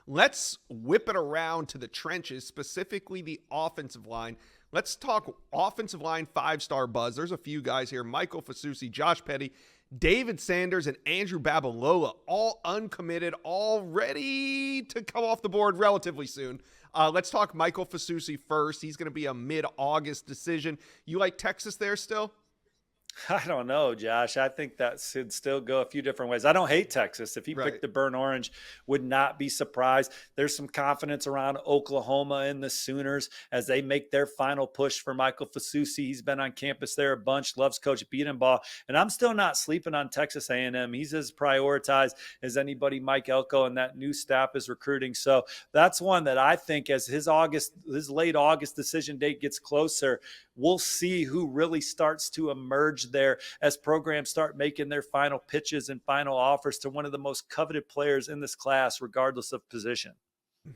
Let's whip it around to the trenches, specifically the offensive line. Let's talk offensive line 5-star buzz. There's a few guys here: Michael Fasusi, Josh Petty, David Sanders, and Andrew Babalola, all uncommitted, all ready to come off the board relatively soon. Let's talk Michael Fasusi first. He's going to be a mid-August decision. You like Texas there still? I don't know, Josh. I think that should still go a few different ways. I don't hate Texas. If he picked the burnt orange, would not be surprised. There's some confidence around Oklahoma and the Sooners as they make their final push for Michael Fasusi. He's been on campus there a bunch, loves Coach Beatenbaugh, and I'm still not sleeping on Texas A&M. He's as prioritized as anybody Mike Elko and that new staff is recruiting. So that's one that I think as his late August decision date gets closer, we'll see who really starts to emerge there as programs start making their final pitches and final offers to one of the most coveted players in this class, regardless of position.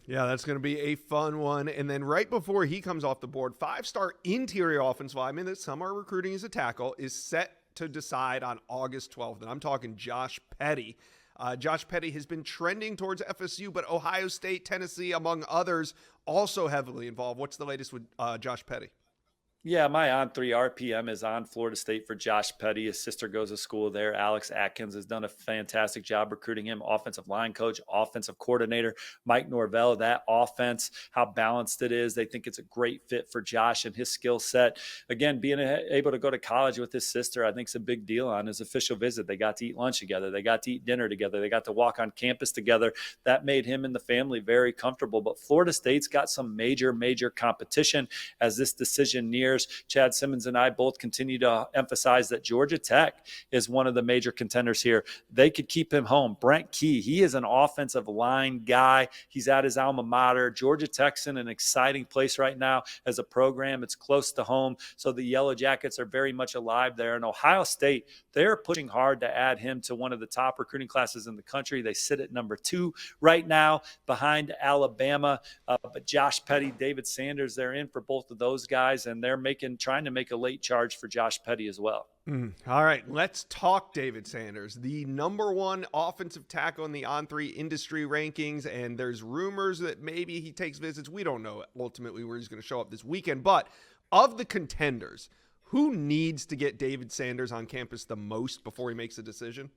Yeah, that's going to be a fun one. And then right before he comes off the board, 5-star interior offensive lineman that some are recruiting as a tackle is set to decide on August 12th. And I'm talking Josh Petty. Josh Petty has been trending towards FSU, but Ohio State, Tennessee, among others, also heavily involved. What's the latest with Josh Petty? Yeah, my on-3 RPM is on Florida State for Josh Petty. His sister goes to school there. Alex Atkins has done a fantastic job recruiting him. Offensive line coach, offensive coordinator, Mike Norvell. That offense, how balanced it is. They think it's a great fit for Josh and his skill set. Again, being able to go to college with his sister, I think is a big deal on his official visit. They got to eat lunch together. They got to eat dinner together. They got to walk on campus together. That made him and the family very comfortable. But Florida State's got some major competition as this decision nears. Chad Simmons and I both continue to emphasize that Georgia Tech is one of the major contenders here. They could keep him home. Brent Key, he is an offensive line guy. He's at his alma mater. Georgia Tech's in an exciting place right now as a program. It's close to home, so the Yellow Jackets are very much alive there. And Ohio State, they're pushing hard to add him to one of the top recruiting classes in the country. They sit at number 2 right now behind Alabama. But Josh Petty, David Sanders, they're in for both of those guys, and they're trying to make a late charge for Josh Petty as well. All right, let's talk David Sanders, the number 1 offensive tackle in the On3 industry rankings, and there's rumors that maybe he takes visits. We don't know ultimately where he's going to show up this weekend, but of the contenders, who needs to get David Sanders on campus the most before he makes a decision?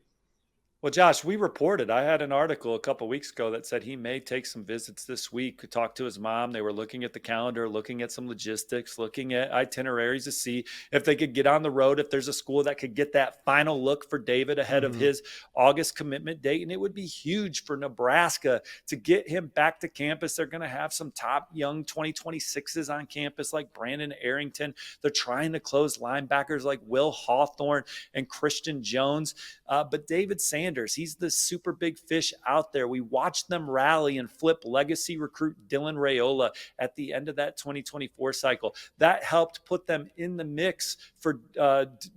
Well, Josh, we reported, I had an article a couple of weeks ago that said he may take some visits this week. We talked to his mom. They were looking at the calendar, looking at some logistics, looking at itineraries to see if they could get on the road, if there's a school that could get that final look for David ahead of his August commitment date. And it would be huge for Nebraska to get him back to campus. They're going to have some top young 2026s on campus like Brandon Arrington. They're trying to close linebackers like Will Hawthorne and Christian Jones. But David Sanders, he's the super big fish out there. We watched them rally and flip legacy recruit Dylan Raiola at the end of that 2024 cycle. That helped put them in the mix for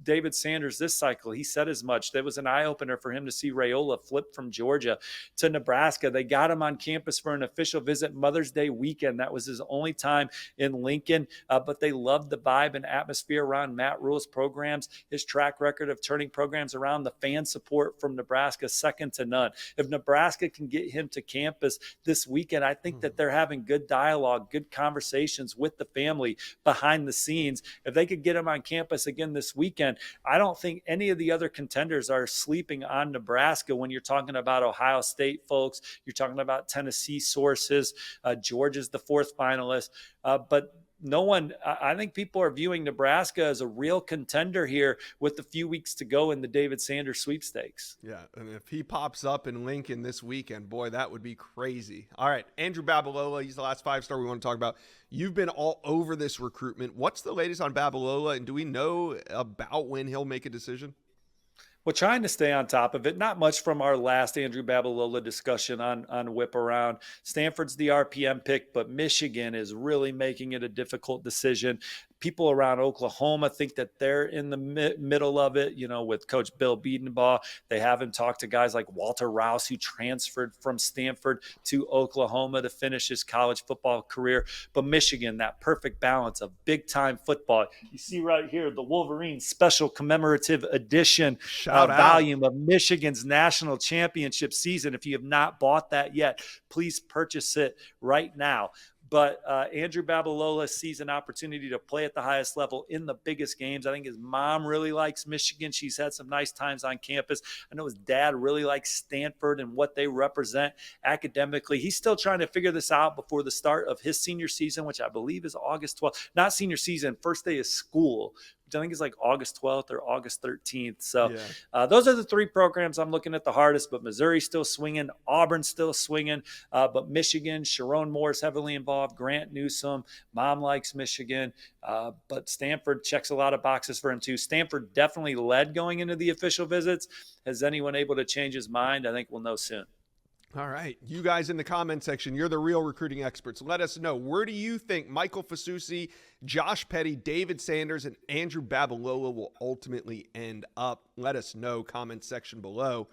David Sanders this cycle. He said as much. That was an eye-opener for him to see Raiola flip from Georgia to Nebraska. They got him on campus for an official visit Mother's Day weekend. That was his only time in Lincoln, but they loved the vibe and atmosphere around Matt Rule's programs, his track record of turning programs around, the fan support from Nebraska, second to none. If Nebraska can get him to campus this weekend, I think that they're having good dialogue, good conversations with the family behind the scenes. If they could get him on campus again this weekend, I don't think any of the other contenders are sleeping on Nebraska when you're talking about Ohio State folks, you're talking about Tennessee sources, Georgia's the 4th finalist, but no one, I think people are viewing Nebraska as a real contender here with a few weeks to go in the David Sanders sweepstakes. Yeah, and if he pops up in Lincoln this weekend, boy, that would be crazy. All right, Andrew Babalola, he's the last 5-star we want to talk about. You've been all over this recruitment. What's the latest on Babalola, and do we know about when he'll make a decision? Well, trying to stay on top of it. Not much from our last Andrew Babalola discussion on Whip Around. Stanford's the RPM pick, but Michigan is really making it a difficult decision. People around Oklahoma think that they're in the middle of it, with Coach Bill Biedenbaugh. They haven't talked to guys like Walter Rouse, who transferred from Stanford to Oklahoma to finish his college football career. But Michigan, that perfect balance of big-time football. You see right here, the Wolverine Special Commemorative Edition Shout out. volume of Michigan's national championship season. If you have not bought that yet, please purchase it right now. But Andrew Babalola sees an opportunity to play at the highest level in the biggest games. I think his mom really likes Michigan. She's had some nice times on campus. I know his dad really likes Stanford and what they represent academically. He's still trying to figure this out before the start of his senior season, which I believe is August 12th. Not senior season, first day of school, which I think is like August 12th or August 13th. So those are the three programs I'm looking at the hardest, but Missouri's still swinging. Auburn's still swinging. But Michigan, Sharon Moore's heavily involved. Grant Newsome, mom likes Michigan. But Stanford checks a lot of boxes for him too. Stanford definitely led going into the official visits. Has anyone able to change his mind? I think we'll know soon. All right. You guys in the comment section, you're the real recruiting experts. Let us know, where do you think Michael Fasusi, Josh Petty, David Sanders, and Andrew Babalola will ultimately end up? Let us know. Comment section below.